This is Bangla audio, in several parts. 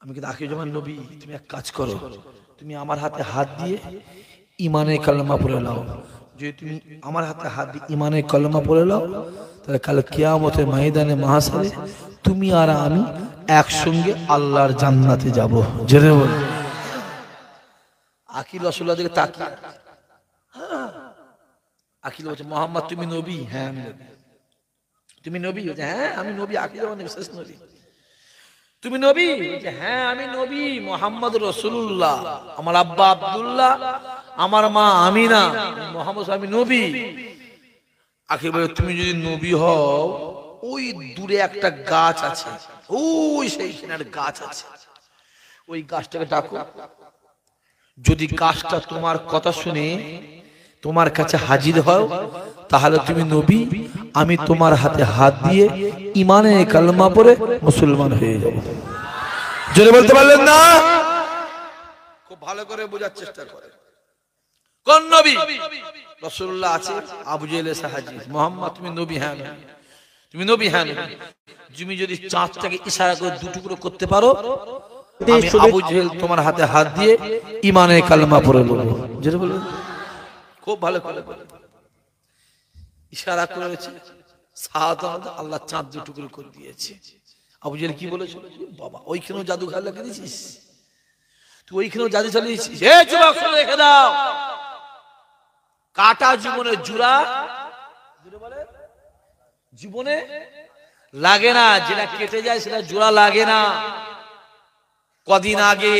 আমি কিন্তু আখিরুজ্জামান নবী, তুমি এক কাজ করো, তুমি আমার হাতে হাত দিয়ে ইমানে কালেমা পড়ে নাও। যদি তুমি আমার হাতে হাত দিয়ে ইমানে কালেমা পড়ে নাও, তাহলে কাল কিয়ামতের ময়দানে মাহশারে তুমি আর আমি একসঙ্গে আল্লাহর জান্নাতে যাব। জেনে বল। আকিল রাসূলুল্লাহ দিকে তাকিয়ে আকিল বলছে, মোহাম্মদ তুমি নবী? হ্যাঁ আমি নবী। তুমি নবী? হ্যাঁ আমি নবী। আকিল শেষ নবী। তুমি নবী? হ্যাঁ আমি নবী, মোহাম্মদ রাসূলুল্লাহ। আমার আব্বা আব্দুল্লাহ, আমার মা আমিনা, মোহাম্মদ আমি নবী। আখির বলে, তুমি যদি নবী হও, ওই দূরে একটা গাছ আছে, ওই সেইখানে একটা গাছ আছে, ওই গাছটাকে ডাকো। যদি গাছটা তোমার কথা শুনে তোমার কাছে হাজির হও, তাহলে তুমি নবী, আমি তোমার হাতে হাত দিয়ে ইমানে কালেমা পড়ে মুসলমান হয়ে যাব। জোরে বলতে পারলেন না? খুব ভালো করে বোঝার চেষ্টা করে। কোন নবী? রাসূলুল্লাহ আছে, আবু জেহেল এসে হাজির, মুহাম্মদ তুমি নবী? হ্যাঁ তুমি নবী? হ্যাঁ। তুমি যদি চাঁদটাকে ইশারা করে দুটুকরো করতে পারো, আমি আবু জেহেল তোমার হাতে হাত দিয়ে ইমানে কালেমা পড়ে নেব। জোরে বলুন। খুব ভালো করে ইশারা করেছে, সাহায্য আল্লাহ চাঁদ দুটুকরো করে দিয়েছে। আবু জেহেল কি বলেছিল? বাবা ওইখানেও জাদু খেলা লাগিয়ে দিয়েছিস তুই, ওইখানেও জাদু চালিয়েছিস। এ যুবক রেখে দাও, কাটা জীবনের জোড়া জীবনে লাগে না, যেটা কেটে যায় সেটা জোড়া লাগে না। কদিন আগে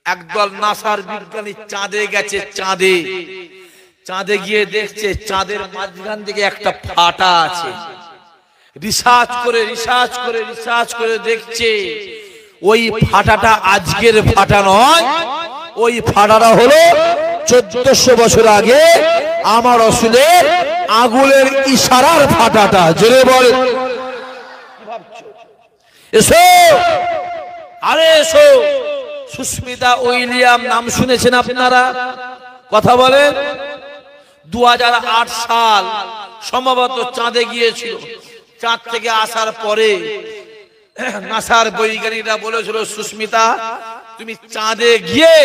একদল নাসার বিজ্ঞানী চাঁদে গেছে, চাঁদে গিয়ে দেখছে চাঁদের মাঝখান থেকে একটা ফাটা আছে। রিসার্চ করে দেখছে ওই ফাটাটা আজকের ফাটা নয়, ওই ফাটাটা হলো 1400 বছর আগে আমার রাসূলের আগুনের ইশারার ফাটাটা। জোরে বল। এসো, আরে এসো। সুস্মিতা উইলিয়াম নাম শুনেছেন আপনারা? কথা বলেন। 2008 সাল সম্ভবত চাঁদে গিয়েছিল। চাঁদ থেকে আসার পরে নাসার বৈজ্ঞানিকরা বলেছিল, সুস্মিতা তুমি চাঁদে গিয়ে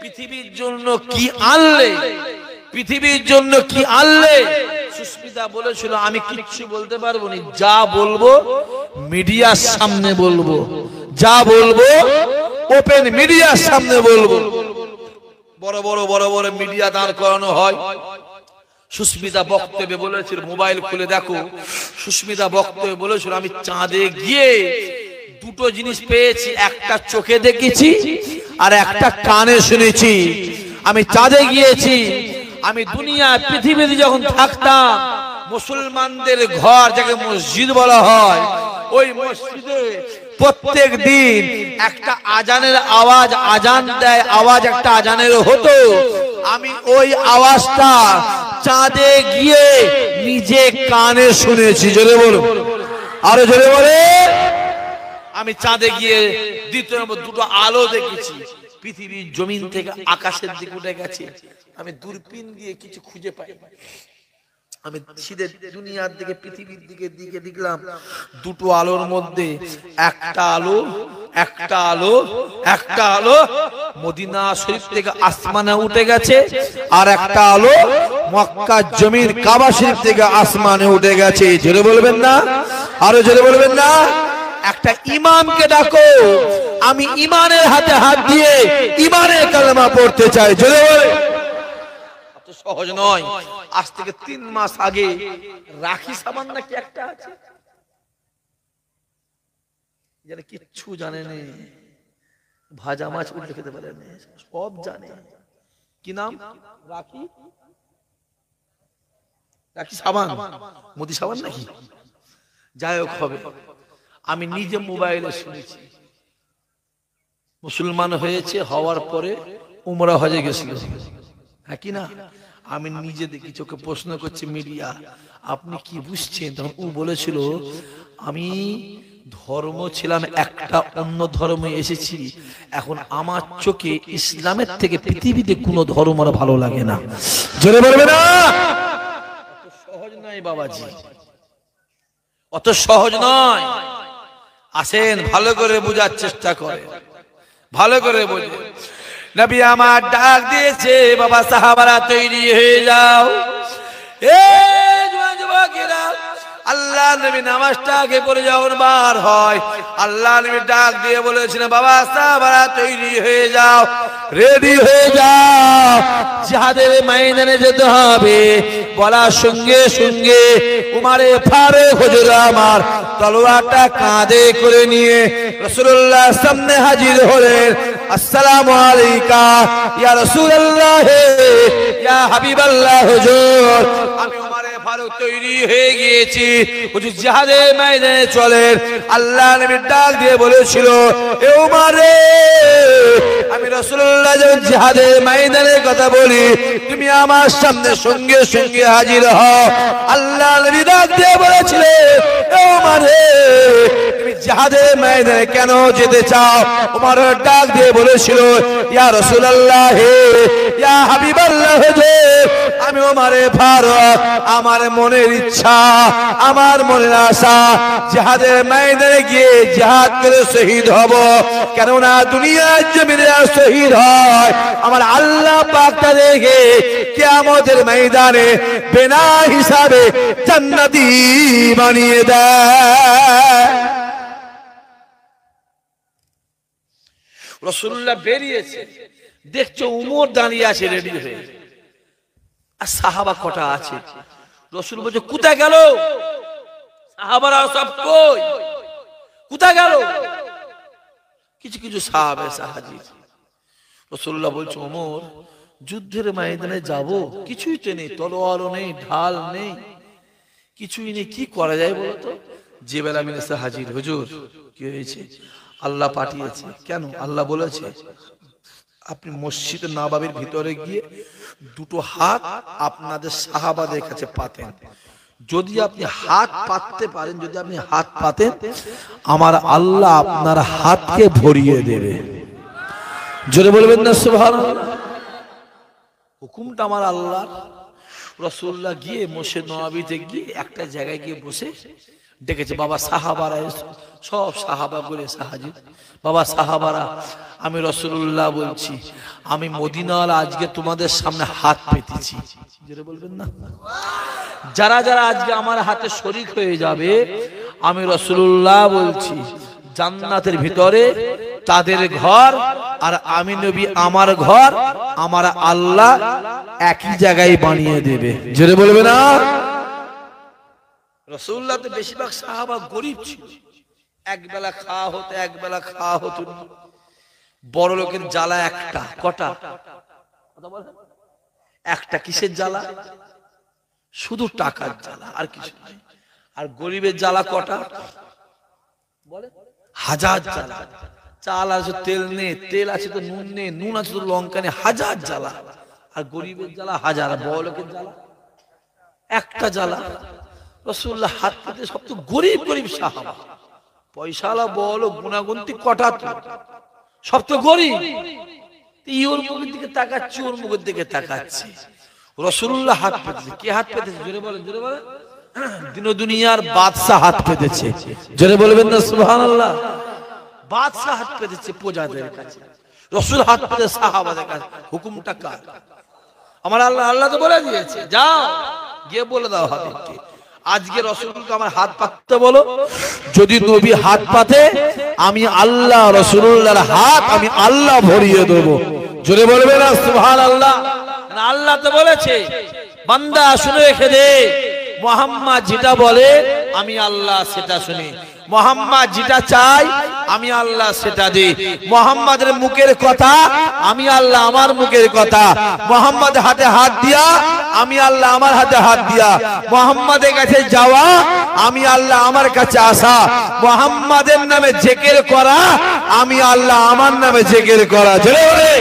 পৃথিবীর জন্য কি আনলে, পৃথিবীর জন্য কি আনলে? সুস্মিতা বলেছিল, আমি কিচ্ছু বলতে পারবো না, যা বলবো মিডিয়ার সামনে বলবো, যা বলবো ওপেন মিডিয়ার সামনে বলবো। বড় বড় মিডিয়া দাঁড় করানো হয়। সুস্মিতা বক্তব্যে বলেছিল, মোবাইল খুলে দেখো, সুস্মিতা বক্তব্যে বলেছিল, আমি চাঁদে গিয়ে দুটো জিনিস পেয়েছি, একটা চোখে দেখেছি আর একটা কানে শুনেছি। আমি চাঁদে গিয়েছি, আমি দুনিয়া পৃথিবীতে যখন থাকতাম, মুসলমানদের ঘর যাকে মসজিদ বলা হয়, ওই মসজিদে প্রত্যেক দিন একটা আজানের আওয়াজ, আজান দেয় আওয়াজ, একটা আজানের হতো। আমি ওই আওয়াজটা চাঁদে গিয়ে নিজে কানে শুনেছি। জোরে বলো, আরো জোরে বলে। আমি চাঁদে গিয়ে দ্বিতীয় নম্বর দুটো আলো দেখেছি, পৃথিবীর জমিন থেকে আকাশের দিকে উঠে গেছে। আমি দূরবীন দিয়ে কিছু খুঁজে পাই, আমি সিধে দুনিয়ার দিকে পৃথিবীর দিকে দেখলাম, দুটো আলোর মধ্যে একটা আলো মদিনা শরীফ থেকে আসমানে উঠে গেছে, আর একটা আলো মক্কা জমির কাবা শরীফ থেকে আসমানে উঠে গেছে। জোরে বলবেন না? আরো জোরে বলবেন না? একটা ইমামকে ডাকো, আমি ইমানের হাতে হাত দিয়ে ইমানের কালেমা পড়তে চাই। জোরে বলে। সহজ নয়। আজ থেকে 3 মাস আগে রাখি সাবান নাকি একটা আছে, যারা কিচ্ছু জানে না, ভাজা মাছ উল্টে খেতে পারে না, সব জানে। কি নাম? রাখি সাবান, মোদি সাবান নাকি? যাই হোক হবে। আমি নিজে মোবাইলে শুনেছি, মুসলমান হয়েছে, হওয়ার পরে উমরা হজে গেছিল। হ্যাঁ কি না? আমি নিজে দেখি, চোখে প্রশ্ন করছি মিডিয়া, আপনি কি বুঝছেন? তখন ও বলেছিল, আমি ধর্ম ছিলাম একটা, অন্য ধর্মে এসেছি, এখন আমার চোখে ইসলামের থেকে পৃথিবীতে কোনো ধর্ম আর ভালো লাগে না। জোরে বলবে না? অত সহজ নয় বাবাজি, অত সহজ নয়। আসেন ভালো করে বোঝার চেষ্টা করে, ভালো করে বোঝে। নবী আমার ডাক দিয়েছে, বাবা সাহাবারা তৈরি হয়ে যাও। এ যুবকেরা, আল্লাহ নবী নামাজটা আগে পড়ে যখন বার হয়, আল্লাহ নবী ডাক দিয়ে বলেছিলেন, বাবা সাহাবারা তৈরি হয়ে যাও, রেডি হয়ে যাও, জিহাদের ময়দানে যেতে হবে। বলার সঙ্গে সঙ্গে উমারে ফারুক হুজুর আমার তলোয়ারটা কাঁধে করে নিয়ে রাসূলুল্লাহ সামনে হাজির হলেন। আসসালামু আলাইকা ইয়া রাসূলুল্লাহ, ইয়া হাবিবাল্লাহ হুজুর, আমি উমারে ফারুক তৈরি হয়ে গিয়েছি, হুজুর জিহাদের ময়দানে চলেন। আল্লাহ নবী ডাক দিয়ে বলেছিল, এ উমারে, আমি রাসূলুল্লাহ যখন জিহাদের ময়দানের কথা বলি, তুমি আমার সামনে সঙ্গে সঙ্গে হাজির হও। আল্লাহ নবী ডাক দিয়ে বলেছিলেন, এ উমারে, তুমি জিহাদের ময়দানে কেন যেতে চাও? উমর ডাক দিয়ে বলেছিল, ইয়া রাসূলুল্লাহ, ইয়া হাবিবাল্লাহ হুজুর, আমি উমারে ফারুক, আমার মনের ইচ্ছা, আমার মনের আশা, জিহাদের ময়দানে গিয়ে জিহাদ করে শহীদ হব। কেননা দুনিয়ার জমিনে শহীদ হয়, আমার আল্লাহ পাকটা দেখে কিয়ামতের ময়দানে বিনা হিসাবে জান্নাতি বানিয়ে দেয়। রাসূলুল্লাহ বেরিয়েছে, দেখছো উমর দাঁড়িয়ে আছে রেডি হয়ে, আর সাহাবা কটা আছে। রাসূল বলছে, কোথায় গেল সাহাবারা? সব কই, কোথায় গেল? কিছু কিছু সাহাবা সাহাজি। রাসূলুল্লাহ বলছে, ওমর, যুদ্ধের ময়দানে যাব, কিছুই তো নেই, তলোয়ারও নেই, ঢাল নেই, কিছুই নেই, কি করা যায় বলো তো? জিবরাইল আমিন এসে হাজির, হুজুর কি হয়েছে? আল্লাহ পাঠিয়েছে। কেন? আল্লাহ বলেছে, আপনি মসজিদে নববীর ভিতরে গিয়ে দুটো হাত আপনাদের সাহাবাদের কাছে পাতেন। যদি আপনি হাত পাততে পারেন, যদি আপনি হাত পাতেন, আমার আল্লাহ আপনার হাতকে ভরিয়ে দেবে। জোরে বলবেন না সুবহানাল্লাহ? হুকুমটা আমার আল্লাহ। রাসূলুল্লাহ গিয়ে মসজিদ নববীতে গিয়ে একটা জায়গায় গিয়ে বসে ডেকেছে, বাবা সাহাবারা এসো। সব সাহাবা করে হাজির। বাবা সাহাবারা, আমি রাসূলুল্লাহ বলছি, আমি মদিনাওয়ালা আজকে তোমাদের সামনে হাত পেতেছি। জোরে বলবেন না? যারা যারা আজকে আমার হাতে শরীক হয়ে যাবে, আমি রাসূলুল্লাহ বলছি, জান্নাতের ভিতরে তাদের ঘর আর আমি নবী আমার ঘর আমার আল্লাহ একই জায়গায় বানিয়ে দেবে। জোরে বলবে না? রাসূলুল্লাহ তো বেশিরভাগ সাহাবা গরিব ছিল, একবেলা খাওয়া হতো, একবেলা খাওয়া হতো। বড় লোকের জ্বালা একটা, কটা? একটা। কিসের জ্বালা? শুধু টাকার জ্বালা, আর কিছু নাই। আর গরিবের জ্বালা কটা? বলে হাজার জ্বালা। চাল আছে তেল নেই, তেল আছে তো নুন নেই, নুন আছে তো লঙ্কা নেই, হাজার জ্বালা। আর গরিবের জ্বালা হাজার, বড় লোকের জ্বালা একটা জ্বালা। রাসূলুল্লাহ হাত পেতে সব তো গরিব গরিব সাহাবা, পয়সাওয়ালা বড় গুণাগুন্তি কটা তো, সব তো গরিব। ওর মুখের দিকে তাকাচ্ছি, ওর মুখের দিকে তাকাচ্ছি। রাসূলুল্লাহ হাত পেতেছে। কে হাত পেতেছে? জোরে বলেন, জোরে বলেন। দিন দুনিয়ার বাদশা হাত পেতেছে। জোরে বলবেন না সুবহানাল্লাহ? বাদশা হাত পেতেছে প্রজাদের কাছে, রাসূল হাত পেতে সাহাবাদের কাছে। হুকুমটা কার? আমার আল্লাহ। আল্লাহ তো বলে দিয়েছে, যাও গিয়ে বলে দাও হাবিবকে, আজকে রাসূলকে আমার হাত পাততে বলো। যদি নবী হাত পাতে, আমি আল্লাহ রাসূলুল্লাহর হাত আমি আল্লাহ ভরিয়ে দেব। জোরে বলবে না সুবহানাল্লাহ? না, আল্লাহ তো বলেছে, বান্দা শুনে রেখে দে, মুহাম্মদ যেটা বলে আমি আল্লাহ সেটা শুনি, মুহাম্মদ যেটা চাই আমি আল্লাহ সেটা দিই। মুহাম্মাদের মুখের কথা আমি আল্লাহ আমার মুখের কথা। মুহাম্মদ হাতে হাত দিয়া আমি আল্লাহ আমার হাতে হাত দিয়া। মুহাম্মাদের কাছে যাওয়া আমি আল্লাহ আমার কাছে আসা। মুহাম্মাদের নামে জিকির করা আমি আল্লাহ আমার নামে জিকির করা। জোরে।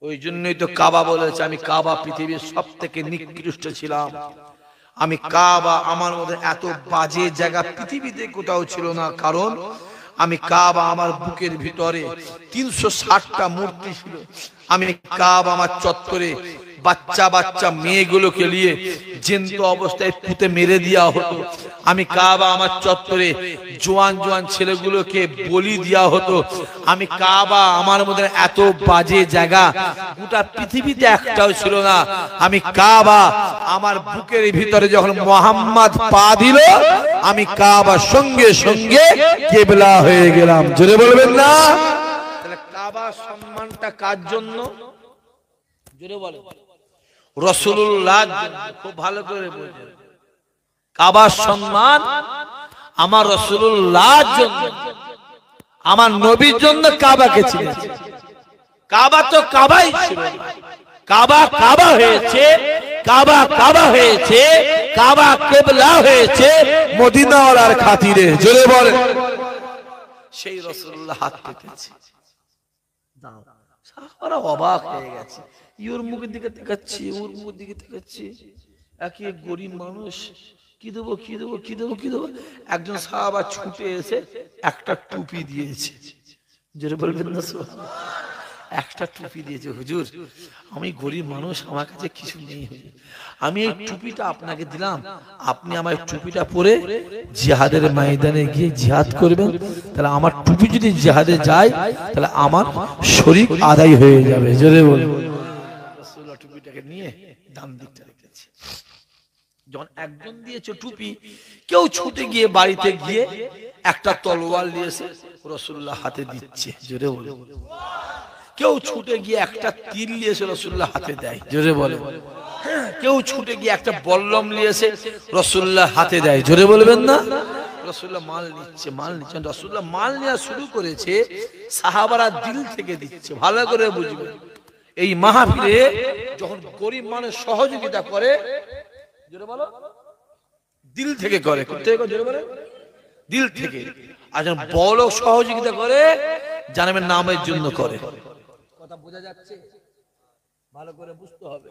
ওই জন্যই তো কাবা বলেছে, আমি কাবা পৃথিবীর সবথেকে নিকৃষ্ট ছিলাম। আমি কাবা, আমার মধ্যে এত বাজে জায়গা পৃথিবীতে কোথাও ছিল না। কারণ আমি কাবা, আমার বুকের ভিতরে 360টা মূর্তি ছিল। আমি কাবা আমার চত্বরে বাচ্চা বাচ্চা মেয়েগুলোকে নিয়ে জ্যান্ত অবস্থায় পুঁতে মেরে দেওয়া হতো। আমি কাবা আমার চত্বরে জোয়ান জোয়ান ছেলেগুলোকে বলি দেওয়া হতো। আমি কাবা আমার মধ্যে এত বাজে জায়গা গোটা পৃথিবীতে একটাও ছিল না। আমি কাবা আমার বুকের ভিতরে যখন মুহাম্মদ পা দিল, আমি কাবা সঙ্গে সঙ্গে কিবলা হয়ে গেলাম। জোরে বলবেন না? তাহলে কাবা সম্মানটা কার জন্য? জোরে বলে রাসূলুল্লাহ। খুব ভালো করে বুঝুন, কাবার সম্মান আমার রাসূলুল্লাহর জন্য, আমার নবীর জন্য কাবাকে চিনেছে। কাবা তো কাবাই ছিল না, কাবা কাবা হয়েছে, কাবা কাবা হয়েছে, কাবা কিবলা হয়েছে মদিনাওয়ালার খাতিরে। জোরে বলেন, সেই রাসূলুল্লাহ হাত পেতেছে। দাও, সাহাবারা অবাক হয়ে গেছে। ইওর মুখের দিকে তাকাচ্ছি, ওর মুখের দিকে তাকাচ্ছি, একই গরিব মানুষ, কি দেবো কি দেবো কি দেবো কি দেবো। একজন সাহাবা ছুটে এসে একটা টুপি দিয়েছে। জোরে বলবেন না? একটা টুপি দিয়েছে। হুজুর, আমি গরিব মানুষ, আমার কাছে কিছু নেই, আমি এই টুপিটা আপনাকে দিলাম, আপনি আমার টুপিটা পরে জিহাদের ময়দানে গিয়ে জিহাদ করবেন, তাহলে আমার টুপি যদি জিহাদে যায় তাহলে আমার শরীক আদায় হয়ে যাবে। জোরে বলুন। রাসূলুল্লাহ টুপিটাকে নিয়ে ডান দিকটা রেখেছে। যখন একজন দিয়েছে টুপি, কেউ ছুটে গিয়ে বাড়িতে গিয়ে একটা তলোয়ার নিয়েছে রাসূলুল্লাহ হাতে দিচ্ছে। জোরে বলুন। কেউ ছুটে গিয়ে একটা তীর নিয়েছে রাসূলুল্লাহ হাতে দেয়। জোরে বলে। কেউ ছুটে গিয়ে একটা বল্লম নিয়েছে রাসূলুল্লাহ হাতে দেয়। জোরে বলবেন না? রাসূলুল্লাহ মাল নিচ্ছে, মাল নিচ্ছেন। রাসূলুল্লাহ মাল নেওয়া শুরু করেছে, সাহাবারা দিল থেকে দিচ্ছে। ভালো করে বুঝবেন, এই মাহফিলে যখন গরিব মানুষ সহযোগিতা করে, জোরে বলো, দিল থেকে করে। জোরে বলে, দিল থেকে। আর যখন বড় সহযোগিতা করে, জানাবেন নামের জন্য করে। কথা বোঝা যাচ্ছে? ভালো করে বুঝতে হবে।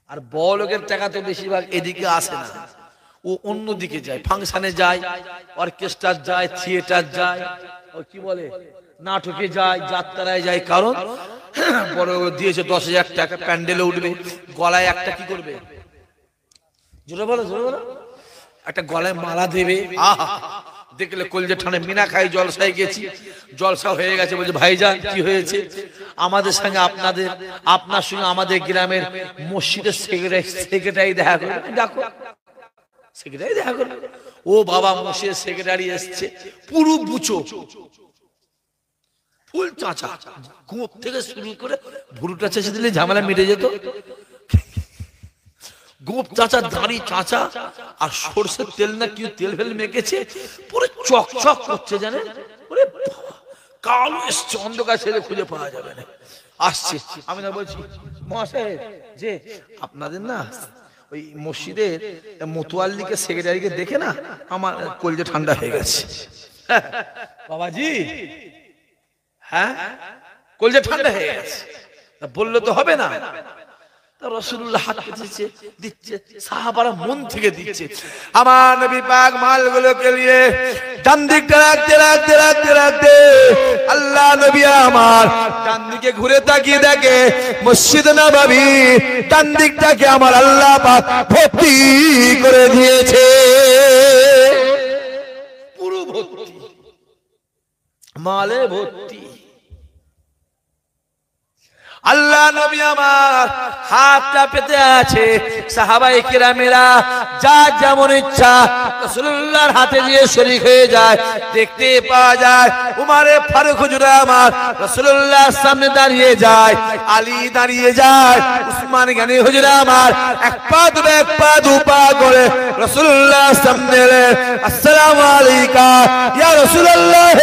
আর বড় লোকের টাকা তো বেশিরভাগ এদিকে আসে না, ও অন্য দিকে যায়, ফাংশনে যায়, অর্কেস্ট্রার যায়, থিয়েটার যায়, ও কি বলে নাটকে যায়, যাত্রায় যায়। কারণ বড় দিয়েছে 10,000 টাকা, প্যান্ডেলে উঠবে, গলায় একটা কি করবে? জোরে বলো, জোরে বলো। একটা গলায় মালা দেবে। আহা, দেখলে কলজে ঠানে মিনা খাই জলসায় গেছি, জলসা হয়ে গেছে। বলছে ভাইজান কি হয়েছে? আমাদের সঙ্গে আপনাদের, আপনার সঙ্গে আমাদের গ্রামের মসজিদের সেক্রেটারি দেখা করবে। দেখো সেক্রেটারি দেখা করবে। ও বাবা, মসজিদের সেক্রেটারি এসছে, পুরো বুচো, ফুল চাচা, গোপ থেকে শুরু করে ভুরুটা চেঁচে দিলে ঝামেলা মিটে যেত। গোপ চাচা, দাঁড়ি চাচা, আর সরষের তেল না কি তেল ফেল মেখেছে, পুরো চকচক করছে। জানেন, কালো এসছে, অন্ধকার ছেলে খুঁজে পাওয়া যাবে না। আসছে, আমি না বলছি মহাশয় যে আপনাদের না ওই মসজিদের মতোয়াল্লিকে সেক্রেটারিকে দেখে না আমার কলজে ঠান্ডা হয়ে গেছে। বাবাজি, হ্যাঁ কলজে ঠান্ডা হয়ে গেছে, বললে তো হবে না। রাসূলুল্লাহ হাত পেতেছে, দিচ্ছে, সাহাবারা মন থেকে দিচ্ছে। আমার নবী পাক মালগুলোকে নিয়ে ডান দিকটা রাখতে রাখতে রাখতে রাখতে আল্লাহ নবী আমার ডান দিকে ঘুরে তাকিয়ে দেখে মসজিদ নববী ডান দিকটাকে আমার আল্লাহ পাক ভর্তি করে দিয়েছে, পুরো ভর্তি, মালে ভর্তি। আল্লাহ নবী আমার হাতটা পেতে আছে, সাহাবায়ে কেরামেরা যা যেমন ইচ্ছা রাসূলুল্লাহর হাতে দিয়ে শরীক হয়ে যায়। দেখতে পাওয়া যায় উমারে ফারুক হুজুর আমার রাসূলুল্লাহর সামনে দাঁড়িয়ে যায়, আলী দাঁড়িয়ে যায়, উসমান গনি হুজুর আমার এক পা দু পা করে রাসূলুল্লাহর সামনে এলেন। আসসালামু আলাইকা ইয়া রাসূলুল্লাহ,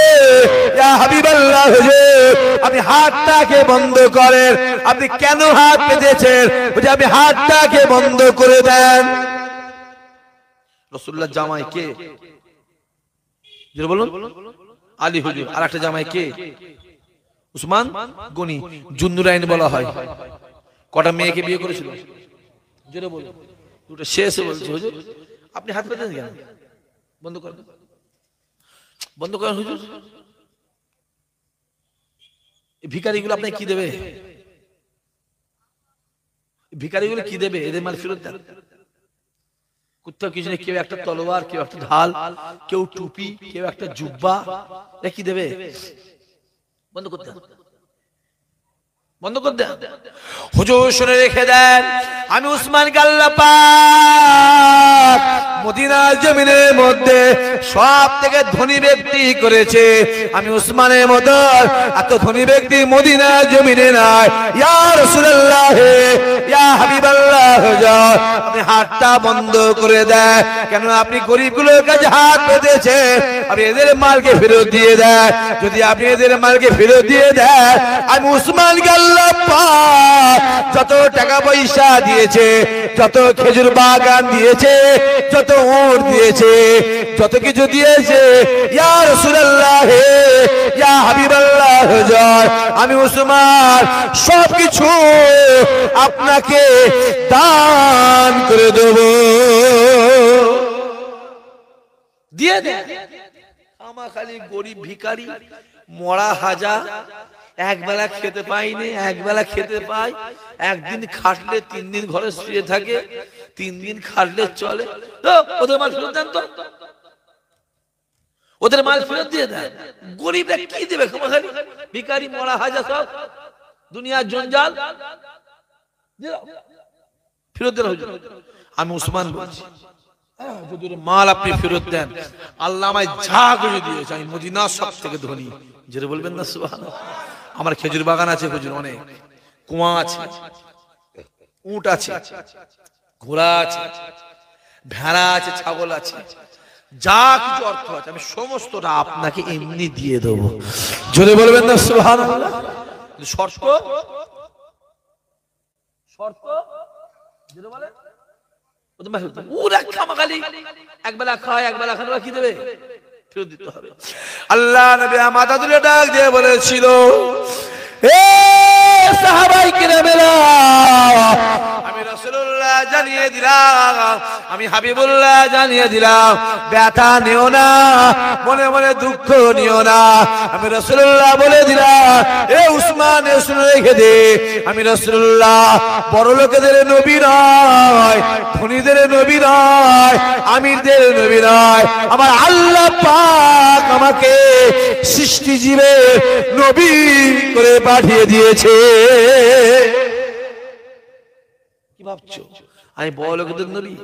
ইয়া হাবিবাল্লাহ হুজুর, আপনি হাতটাকে বন্ধ করেন। আপনি কেন হাত পেতেছেন? বলছে আপনি হাতটাকে বন্ধ করে দেন। রাসূলুল্লাহ জামাই কে? জোরে বলুন। আলী হুজুর। আর একটা জামাই কে? উসমান গনি, জুন্নুরাইন বলা হয়। কটা মেয়েকে বিয়ে করেছিল? জোরে বলুন। দুটো শেষে বলছে হুজুর আপনি হাত পেতেছেন কেন? বন্ধ করেন, বন্ধ করেন হুজুর। ভিখারিগুলো আপনাকে কি দেবে? ভিখারিগুলো কি দেবে? এদের মাল ফেরত দেন। কোথাও কিছু নেই, কেউ একটা তলোয়ার, কেউ একটা ঢাল, কেউ টুপি, কেউ একটা জুব্বা, কি দেবে? বন্ধ করতে, বন্ধ করে দেন। হুজুর শুনে রেখে দেন, আমি উসমান আল্লাহ পাক মদিনার জমিনের মধ্যে সব থেকে ধনী ব্যক্তি করেছে। আমি উসমানের মতো এত ধনী ব্যক্তি মদিনার জমিনে নাই। ইয়া রাসূলুল্লাহ, ইয়া হাবিবাল্লাহ, আপনি হাতটা বন্ধ করে দেন। কেন আপনি গরিবগুলোর কাছে হাত পেতেছে, আপনি এদের মালকে ফেরত দিয়ে দেন। যদি আপনি এদের মালকে ফেরত দিয়ে দেন, আমি উসমান আল্লাহ পাক যত টাকা পয়সা দিয়েছে, যত খেজুর বাগান দিয়েছে, যত উট দিয়েছে, যত কিছু দিয়েছে, ইয়া রাসূলুল্লাহ, ইয়া হাবিবাল্লাহ, আমি উসমান সবকিছু আপনাকে দান করে দেব। দিয়ে দে। আমার খালি গরিব ভিখারি মরা হাজা, একবেলা খেতে পাইনি, একবেলা খেতে পাই, একদিন খাটলে 3 দিন ঘরে শুয়ে থাকে, 3 দিন খাটলে চলে। তো ওদের মাল ফেরত দেন, তো ওদের মাল ফেরত দিয়ে দেন। গরিবরা কি দেবে? ভিখারি মরা হাজা সব দুনিয়ার জঞ্জাল ফেরত দেন। আমি উসমান বলছি, যদি মাল আপনি ফেরত দেন, আল্লাহ আমায় যা করে দিয়েছে, আমি মদিনার সব থেকে ধনী। যেটা বলবেন না সুবহানাল্লাহ। আমার খেজুর বাগান আছে, হুজুর অনেক, কুয়া আছে, উট আছে, ঘোড়া আছে, ভেড়া আছে, ছাগল আছে, যা কিছু অর্থ আছে, আমি সমস্তটা আপনাকে এমনি দিয়ে দেবো। জোরে বলবেন না সুবহানাল্লাহ। শর্ত, শর্ত জোরে বলে, ওরা খামাখালি একবেলা খায়, একবেলা খায়, কি দেবে? ফেরত দিতে হবে। আল্লাহ নবী মাথা তুলে ডাক দিয়ে বলেছিল, এ সাহাবায়ে কিরামেরা, আমি রাসূলুল্লাহ জানিয়ে দিলাম, আমি হাবিবুল্লাহ জানিয়ে দিলাম, ব্যথা নিও না, মনে মনে দুঃখ নিও না। আমি রাসূলুল্লাহ বলে দিলাম, এ উসমান, শুনে রেখে দে, আমি রাসূলুল্লাহ বড় লোকেদের নবী নয়, ধনীদের নবী নয়, আমিরদের নবী নয়। আমার আল্লাহ পাক আমাকে সৃষ্টিজীবের নবী করে পাঠিয়ে দিয়েছে। কি ভাবছো আমি বড় লোকেদের নবী?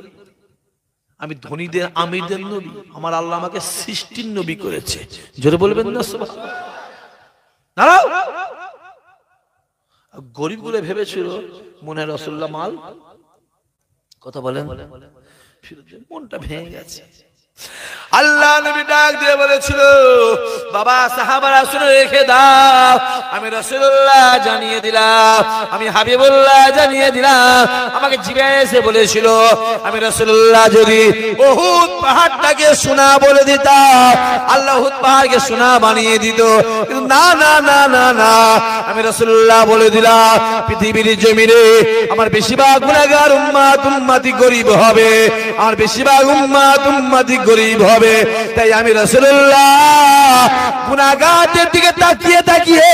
আমি ধনীদের আমিরদের নবী? আমার আল্লাহ আমাকে সৃষ্টির নবী করেছে। জোরে বলবেন না সুবহানাল্লাহ। গরিব গুলো ভেবেছিল মনে রাসূলুল্লাহ মাল, কথা বলেন, মনটা ভেঙে গেছে। আল্লাহ নবী ডাক দিয়ে বলেছিল, বাবা সাহাবারা শুনে রেখে দাও, আমি রাসূলুল্লাহ জানিয়ে দিলাম, আমি হাবিবুল্লাহ জানিয়ে দিলাম। আমাকে জিজ্ঞাসা এসে বলেছিল, আমি রাসূলুল্লাহ যদি উহুদ পাহাড়টাকে সোনা বলে দিতাম, আল্লাহ উহুদ পাহাড়কে সোনা বানিয়ে দিত। কিন্তু না না না না না, আমি রাসূলুল্লাহ বলে দিলাম, পৃথিবীর জমিনে আমার বেশিরভাগ গুনাহগার উম্মত উম্মতি গরিব হবে, আমার বেশিরভাগ উম্মত উম্মতি গরিব হবে। তাই আমি রাসূলুল্লাহ গুনাহগারদের দিকে তাকিয়ে তাকিয়ে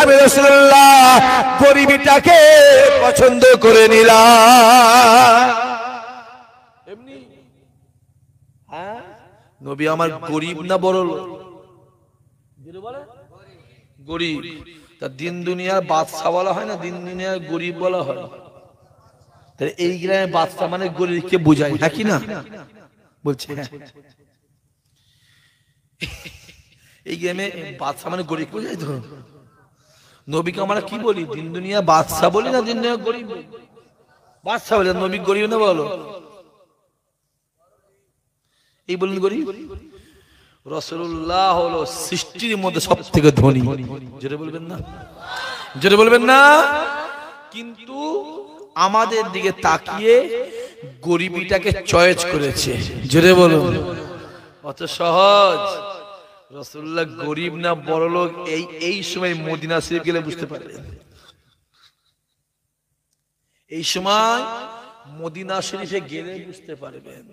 আমি রাসূলুল্লাহ গরিবটাকে পছন্দ করে নিলাম। এমনি হ্যাঁ, নবী আমার গরিব না বড় লোক? গরিব। তা দিন দুনিয়ার বাদশা বলা হয় না, দিন দুনিয়ার গরিব বলা হয়। তাহলে এই গ্রামে বাদশা মানে গরিবকে বোঝায়, হ্যাঁ কি না বলছে? এই গ্রামে বাদশা মানে গরিব বোঝায় তো। নবীকে আমরা কি বলি? দিন দুনিয়া বাদশা বলি না, দিন দুনিয়া গরিব বাদশা বলি? নবী গরিব না বলো? এই বলেন গরিব। রাসূলুল্লাহ হলো সৃষ্টির মধ্যে সবথেকে ধনী। জোরে বলবেন না, জোরে বলবেন না। কিন্তু আমাদের দিকে তাকিয়ে গরিবিটাকে চয়েস করেছে। জোরে বলুন। অত সহজ রাসূলুল্লাহ গরিব না বড়লোক এই সময় মদিনা শরীফ গেলে বুঝতে পারবেন। এই সময় মদিনা শরীফে গেলে বুঝতে পারবেন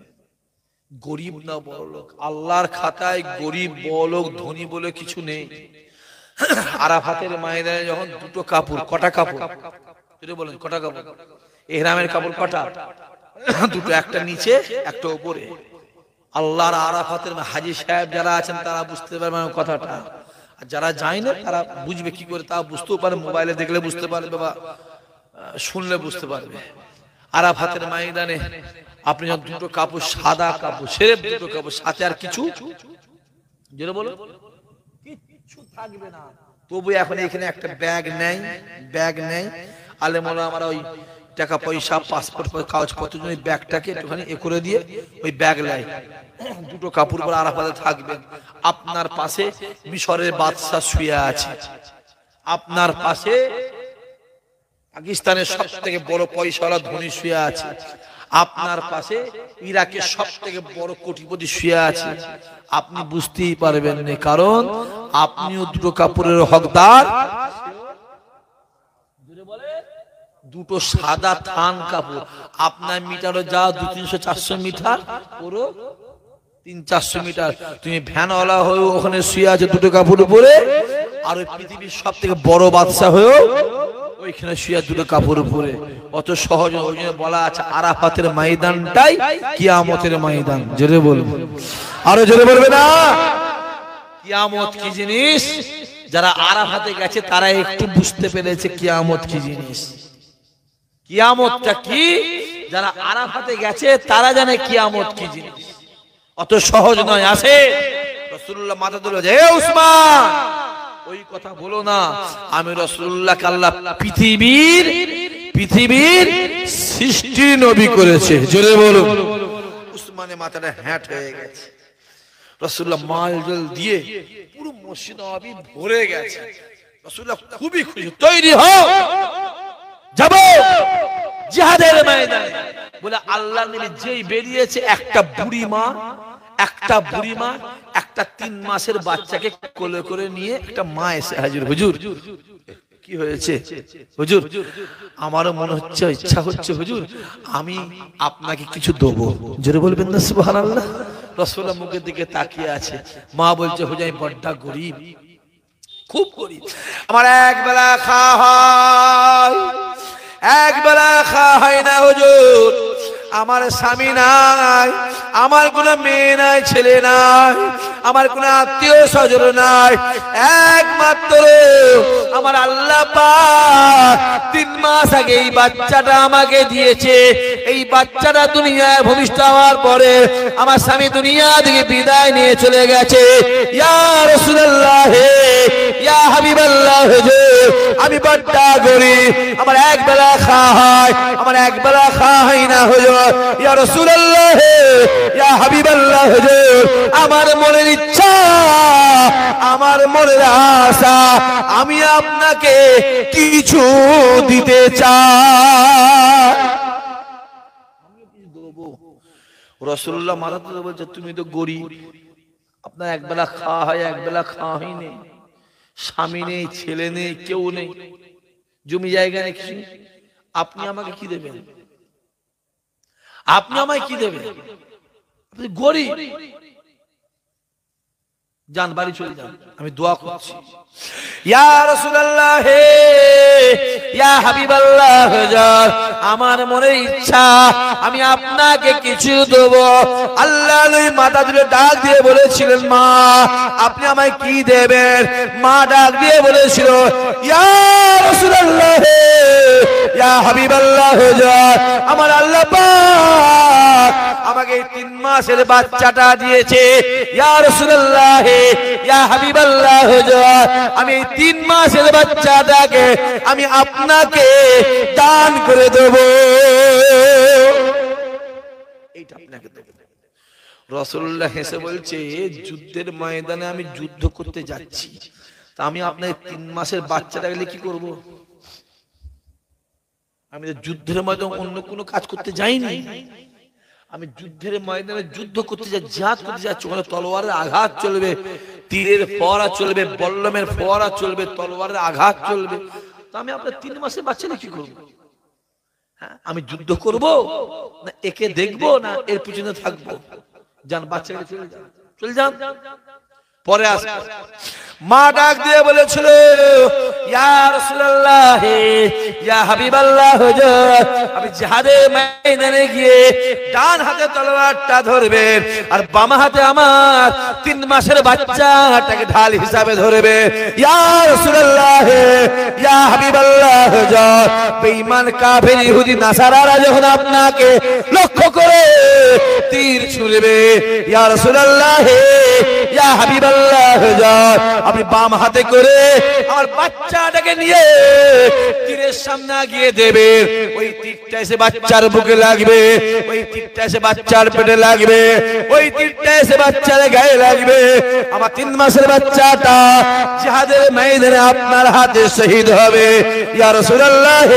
গরিব না বড়লোক। আল্লাহর খাতায় গরিব বড়লোক ধনী বলে কিছু নেই। আরাফাতের ময়দানে যখন দুটো কাপড়, কটা কাপড় বলেন, কটা কাপড়? ইহরামের কাপড় কটা? দুটো, একটা নিচে একটা উপরে। আল্লাহর আরাফাতের হাজী সাহেব যারা আছেন তারা বুঝতে পারবেন কথাটা, আর যারা যায় না তারা বুঝবে কি করে? তা বুঝতেও পারে, মোবাইলে দেখলে বুঝতে পারবে বা শুনলে বুঝতে পারবে। আরাফাতের ময়দানে আপনি যখন দুটো কাপড়, সাদা কাপড়, সেরেপ দুটো কাপড়, সাথে আর কিছু যেটা বলো কিচ্ছু থাকবে না, তবু এখন এখানে একটা ব্যাগ নেই আলেম ওলামারা ওই টাকা পয়সা, পাসপোর্ট, কাগজপত্র ওই ব্যাগটাকে একটুখানি এ করে দিয়ে ওই ব্যাগ লাই, দুটো কাপড় পরে আরাফাতে থাকবেন। আপনার পাশে মিশরের বাদশা শুয়ে আছে, আপনার পাশে পাকিস্তানের সব থেকে বড় পয়সাওয়ালা ধনী শুয়ে আছে, আপনার পাশে ইরাকের সব থেকে বড় কোটিপতি শুয়ে আছে। আপনি বুঝতেই পারবেন না, কারণ আপনিও দুটো কাপড়ের হকদার। দুটো সাদা থান কাপড়, আপনার মিটারও যা 200-300-400 মিটার, পুরো 300-400 মিটার। তুমি ভ্যানওয়ালা হয়েও ওখানে শুয়ে আছে দুটো কাপড় উপরে, আর ওই পৃথিবীর সব থেকে বড় বাদশা হয়েও ওইখানে শুয়ে দুটো কাপড় উপরে। অত সহজ, ওই জন্য বলা আছে আরাফাতের ময়দানটাই কিয়ামতের ময়দান। জোরে বলবো, আরো জোরে বলবে না? কিয়ামত কি জিনিস? যারা আরাফাতে গেছে তারা একটু বুঝতে পেরেছে কিয়ামত কি জিনিস, কিয়ামতটা কি। যারা আরাফাতে গেছে তারা জানে কিয়ামত কি জিনিস, অত সহজ নয়। আসে রাসূলুল্লাহ মাথা তুলে, হে উসমান ওই কথা বলো না, আমি রাসূলুল্লাহকে আল্লাহ পৃথিবীর সৃষ্টি নবী করেছে। জোরে বলো। উসমানের মাথাটা হ্যাট হয়ে গেছে। রাসূলুল্লাহ মাল জল দিয়ে পুরো মসজিদ নববী ভরে গেছে। রাসূলুল্লাহ খুবই খুশি, তৈরি হও, যাব জিহাদের ময়দানে। বলে আল্লাহর নবী যেই বেরিয়েছে, একটা বুড়ি মা একটা 3 মাসের বাচ্চাকে কোলে করে নিয়ে একটা মা এসে হাজির। হুজুর কি হয়েছে? হুজুর আমারও মনে হচ্ছে, ইচ্ছা হচ্ছে হুজুর আমি আপনাকে কিছু দেবো। জোরে বলবেন না সুবহানাল্লাহ। রাসূলুল্লাহ মুখের দিকে তাকিয়ে আছে, মা বলছে হুজুর আমি বড় গরীব, খুব গরীব, আমার একবেলা খাওয়া হয় না হুজুর, আমার স্বামী নাই, আমার কোনো মেয়ে নাই, ছেলে নাই, আমার কোনো আত্মীয় স্বজন নাই, একমাত্র আমার আল্লাহ পাক 3 মাস আগে এই বাচ্চাটা আমাকে দিয়েছে। এই বাচ্চাটা দুনিয়ায় ভূমিষ্ঠ হওয়ার পরে আমার স্বামী দুনিয়া থেকে বিদায় নিয়ে চলে গেছে। ইয়া রাসূলুল্লাহ, ইয়া হাবিবাল্লাহ, আমি বড় গরীব, আমার একবেলা খাওয়া হয়, আমার একবেলা খাওয়া হয় না হুজুর। ইয়া রাসূলুল্লাহ, ইয়া হাবিবাল্লাহ, আমার মনের ইচ্ছা, আমার মনের আশা, আমি আপনাকে কিছু দিতে চাই। রাসূলুল্লাহ মাথা তুলে বলছে তুমি তো গরীব, আপনার একবেলা খাওয়া হয়, একবেলা খাওয়া হয়নি, স্বামী নেই, ছেলে নেই, কেউ নেই, জমি জায়গা নেই, কিছু। আপনি আমাকে কি দেবেন? আপনি আমায় কি দেবেন? আপনি গরীব, যান বাড়ি চলে যান, আমি দোয়া করছি। ইয়া রাসূলুল্লাহ, ইয়া হাবিবাল্লাহ, আমার মনের ইচ্ছা আমি আপনাকে কিছু দেব। আল্লাহ নবী মাথা তুলে ডাক দিয়ে বলেছিলেন, মা আপনি আমায় কি দেবেন? মা ডাক দিয়ে বলেছিল, ইয়া রাসূলুল্লাহ, ইয়া হাবিবাল্লাহ, আমার আল্লাহ পাক আমাকে 3 মাসের বাচ্চাটা দিয়েছে। ইয়া রাসূলুল্লাহ, ইয়া হাবিবাল্লাহ, আমি 3 মাসের বাচ্চাটাকে আমি আপনাকে দান করে দেব, এইটা আপনাকে দেব। রাসূলুল্লাহ হেসে বলছে, যুদ্ধের ময়দানে আমি যুদ্ধ করতে যাচ্ছি, তা আমি আপনার 3 মাসের বাচ্চাটাকে কি করব? আমি যুদ্ধের ময়দানে অন্য কোনো কাজ করতে যাইনি, আমি যুদ্ধের ময়দানে যুদ্ধ করতে যাই, জিহাদ করতে যাচ্ছি। ওখানে তলোয়ারের আঘাত চলবে, তীরের ফোয়ারা চলবে, বল্লমের ফোয়ারা চলবে, তলোয়ারের আঘাত চলবে, তো আমি আপনার 3 মাসের বাচ্চাকে কি করব? হ্যাঁ, আমি যুদ্ধ করব না একে দেখবো না এর পিছনে থাকবো? যান বাচ্চাকে চলে যান, চলে যান, পরে আসবো। মা ডাক দিয়ে বলেছিল, ইয়া রাসূলুল্লাহ, ইয়া হাবিবাল্লাহ, হুজুর আপনি জিহাদে ময়দানে গিয়ে ডান হাতে তলোয়ারটা ধরবেন আর বাম হাতে আমার 3 মাসের বাচ্চাটাকে ঢাল হিসাবে ধরবে। ইয়া রাসূলুল্লাহ, ইয়া হাবিবাল্লাহ, হুজুর বেঈমান কাফের ইহুদি নাসারারা যখন আপনাকে লক্ষ্য করে তীর ছুঁড়বে, ইয়া রাসূলুল্লাহ, ইয়া হাবিবাল্লাহ, হুজুর আপনি বাম হাতে করে আমার বাচ্চাটাকে নিয়ে তীরের সামনে গিয়ে দেবেন। ওই তীরটা এসে বাচ্চার বুকে লাগবে, ওই তীরটা এসে বাচ্চার পেটে লাগবে, ওই তীরটা এসে বাচ্চার গায়ে লাগবে। আমার 3 মাসের বাচ্চাটা জিহাদের ময়দানে আপনার হাতে শহীদ হবে। ইয়া রাসূলুল্লাহ,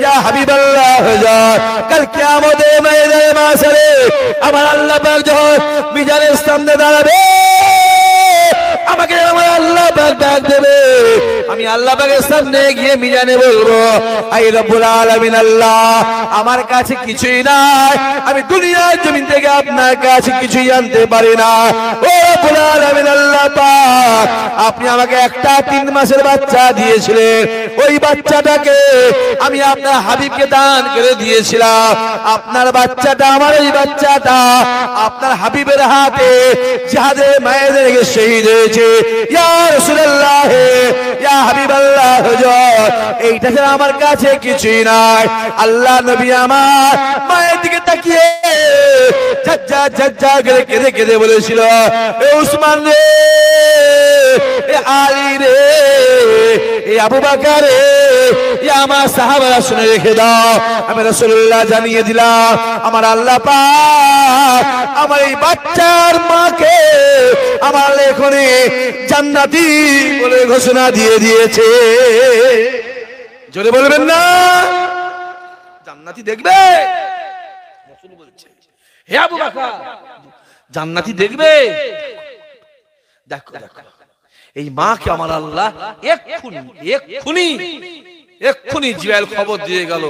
ইয়া হাবিবাল্লাহ, হুজুর কাল কিয়ামতের ময়দানে মাসরে আমার আল্লাহ পাক যখন মিজানের সামনে দাঁড়াবে, আমাকে আমার আল্লাহ পাক ডাক দেবে, আমি আল্লাহ পাকের সামনে গিয়ে মিজানে বলবো, আই রব্বুল আলামিন আল্লাহ, আমার কাছে কিছুই নাই, আমি দুনিয়ার জমিন থেকে আপনার কাছে কিছুই আনতে পারি না। ও রব্বুল আলামিন আল্লাহ পাক, আপনি আমাকে একটা 3 মাসের বাচ্চা দিয়েছিলেন, ওই বাচ্চাটাকে আমি আপনার হাবিবকে দান করে দিয়েছিলাম। আপনার বাচ্চাটা, আমার এই বাচ্চাটা আপনার হাবিবের হাতে জিহাদে ময়দানে গিয়ে শহীদ হয়েছে। ইয়া রাসূলুল্লাহ, ইয়া হাবিবাল্লাহ, হুজুর এইটা ছাড়া আমার কাছে কিছুই নাই। আল্লাহ নবী আমার মায়ের দিকে তাকিয়ে ঝাজ্জা ঝাজ্জা করে কেঁদে কেঁদে বলেছিল, এ উসমান রে, এ আলী রে, এ আবু বকর রে, এ আমার সাহাবারা শুনে রেখে দাও, আমি রাসূলুল্লাহ জানিয়ে দিলাম, আমার আল্লাহ পাক আমার এই বাচ্চার মাকে আমার লেখনে জান্নাতি বলে ঘোষণা দিয়ে দিয়েছে। জোরে বলবেন না? জান্নাতি দেখবে, রাসূল বলছে, হে আবু বকর জান্নাতি দেখবে। দেখো দেখো, এই মাকে আমার আল্লাহ এক্ষুনি জিবরাইল খবর দিয়ে গেল,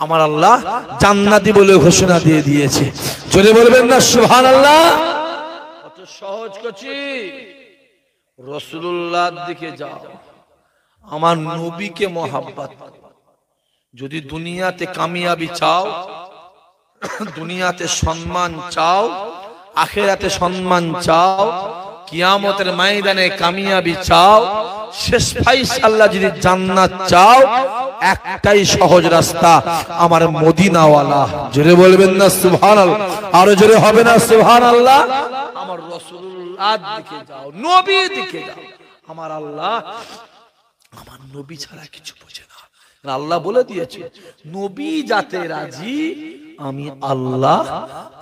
আমার আল্লাহ জান্নাতি বলে ঘোষণা দিয়ে দিয়েছে। জোরে বলবেন না সুবহানাল্লাহ? কত সহজ করছি। রাসূলুল্লাহর দিকে যাও, আমার নবীকে মহব্বত, যদি দুনিয়াতে কামিয়াবি চাও, দুনিয়াতে সম্মান চাও, আখিরাতে সম্মান চাও, কিয়ামতের ময়দানে কামিয়াবি চাও, শেষ ফায়সালা যদি জান্নাত চাও, একটাই সহজ রাস্তা, আমার মদিনাওয়ালা। জোরে বলবেন না সুবহানাল্লাহ? আরো জোরে হবে না সুবহানাল্লাহ? আমার রাসূলুল্লাহর দিকে যাও, নবীর দিকে যাও। আমার আল্লাহ আমার নবী ছাড়া কিছু বোঝে না। আল্লাহ বলে দিয়েছে, নবী যাতে রাজি আমি আল্লাহ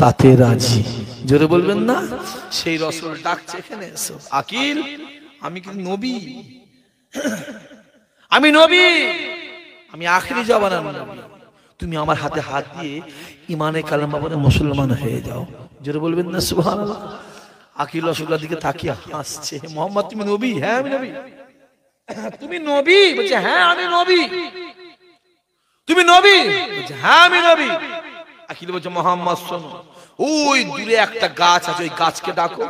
তাতে রাজি। জোরে বলবেন না? সেই রাসূল ডাকছে, এখানে এসো আকিল, আমি কি নবী? আমি নবী, আমি আখিরি জামানার নবী। তুমি আমার হাতে হাত দিয়ে ইমানে কালেমা পড়ে মুসলমান হয়ে যাও। জোরে বলবেন না সুবহানাল্লাহ? আকিল রাসূলের দিকে তাকিয়ে হাসছে, মুহাম্মদ তুমি নবী? হ্যাঁ আমি নবী। তুমি নবী? বলছে হ্যাঁ আমি নবী। তুমি নবী? বলছে হ্যাঁ আমি নবী। আকিল বলছে মুহাম্মদ শোনো, ওই দূরে একটা গাছ আছে, ওই গাছকে ডাকো,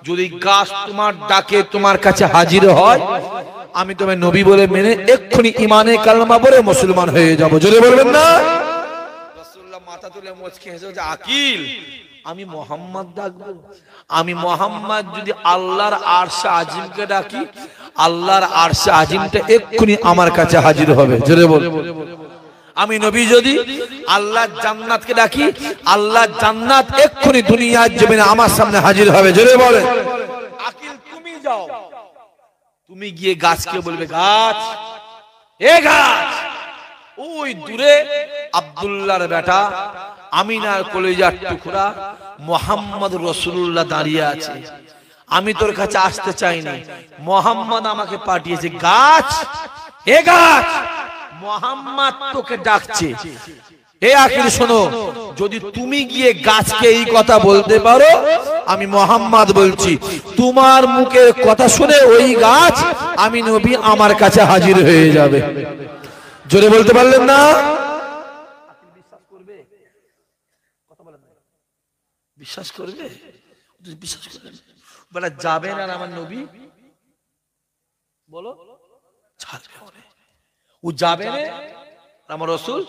যদি গাছ তোমার ডাকে তোমার কাছে হাজির হয়, আমি তোমায় নবী বলে মেনে এক্ষুনি ইমানে কালেমা পড়ে মুসলমান হয়ে যাব। জোরে বলবেন না? রাসূলুল্লাহ মাথা তুলে মুচকি হেসে বলছে, আকিল আমি মুহাম্মদ ডাকবো? আমি মুহাম্মদ যদি আল্লাহর আরশে আজিমকে ডাকি, আল্লাহর আরশে আজিমটা এক্ষুনি আমার কাছে হাজির হবে। জোরে বল। আমি নবী যদি আল্লাহর জান্নাতকে ডাকি, আল্লাহর জান্নাত এক্ষুনি দুনিয়ার জমিনে আমার সামনে হাজির হবে। জোরে বলে। আকিল তুমি যাও, তুমি গিয়ে গাছকে বলবে, গাছ এ গাছ, ওই দূরে আব্দুল্লাহর বেটা আমিনার কলিজার টুকরা মুহাম্মদ রাসূলুল্লাহ দাঁড়িয়ে আছে, আমি তোর কাছে আসতে চাইনি, মুহাম্মদ আমাকে পাঠিয়েছে। গাছ এ গাছ, মুহাম্মদ তোকে ডাকছে। এ আখির শোনো, যদি তুমি গিয়ে গাছকে এই কথা বলতে পারো, আমি মুহাম্মদ বলছি, তোমার মুখের কথা শুনে ওই গাছ আমি নবী আমার কাছে হাজির হয়ে যাবে। জোরে বলতে পারলেন না? বিশ্বাস করবে? কথা বলেন না। বিশ্বাস করবে? বিশ্বাস করবে? বলে যাবেন আর আমার নবী বলো ছাড়বে ওরে, ও যাবে না আমার রাসূল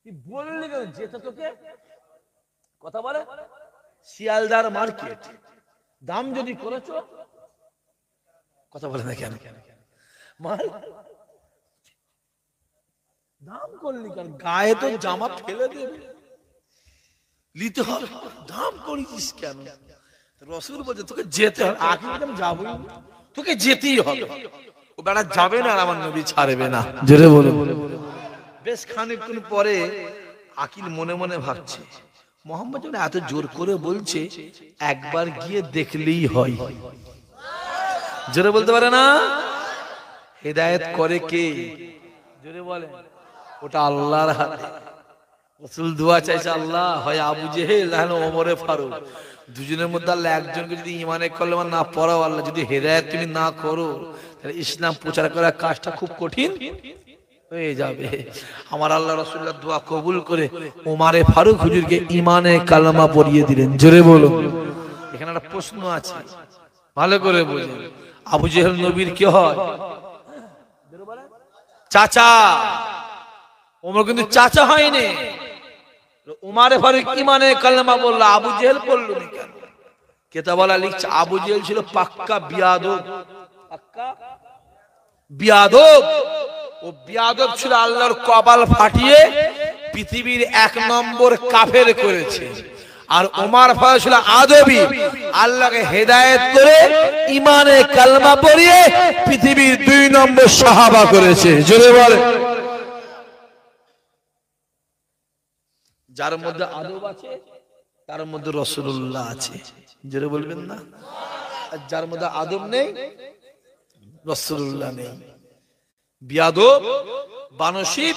কি বললি কেন যেতে তোকে কথা বলে শিয়ালদার মার্কেট দাম যদি করেছো কথা বলে না কেন মাল দাম করলি কেন গায়ে তো জামা ফেলে দেবে নিতে হবে দাম করেছিস কেন রাসূল বলছে তোকে যেতে হবে আগে আমি যাবই তোকে যেতেই হবে ও বেটা যাবে না আর আমার নবী ছাড়বে না জোরে বলো বেশ খানিকক্ষণ পরে আকিল মনে মনে ভাবছে মোহাম্মদ যখন এত জোর করে বলছে একবার গিয়ে দেখলেই হয় জোরে বলতে পারে না হেদায়েত করে কে জোরে বলে ওটা আল্লাহর হাতে রাসূল দোয়া চাইছে আল্লাহ হয় আবু জেহেল না ওমরে ফারুক দুজনের মধ্যে আল্লাহ একজনকে যদি ঈমানে কলেমা না পড়াও আল্লাহ যদি হেদায়েত তুমি না করো তাহলে ইসলাম প্রচার করার কাজটা খুব কঠিন হয়ে যাবে আমার আল্লাহ রাসূলুল্লাহ দোয়া কবুল করে ওমরে ফারুক হুজুরকে ঈমানে কালেমা পড়িয়ে দিলেন জোরে বলো এখানে একটা প্রশ্ন আছে ভালো করে বুঝুন আবু জেহেল নবীর কি হয় চাচা ওমর কিন্তু চাচা হয়নি ওমরে ফারুক ঈমানে কালেমা বলল আবু জেহেল পড়লো না কেন কিতাবওয়ালা লিখছে আবু জেহেল ছিল পাক্কা বিয়াদব পাক্কা বিয়াদব ও বিয়াদব ছিল আল্লাহর কপাল ফাটিয়ে পৃথিবীর 1 নম্বর কাফের করেছে আর ওমর ফারুক ছিল আদবী আল্লাহকে হেদায়েত করে ঈমানে কালেমা পড়িয়ে পৃথিবীর 2 নম্বর সাহাবা করেছে জোরে বলে যার মধ্যে আদব আছে তার মধ্যে রাসূলুল্লাহ আছে জোরে বলবেন না আর যার মধ্যে আদব নেই রাসূলুল্লাহ নেই বিয়াদব বানশিব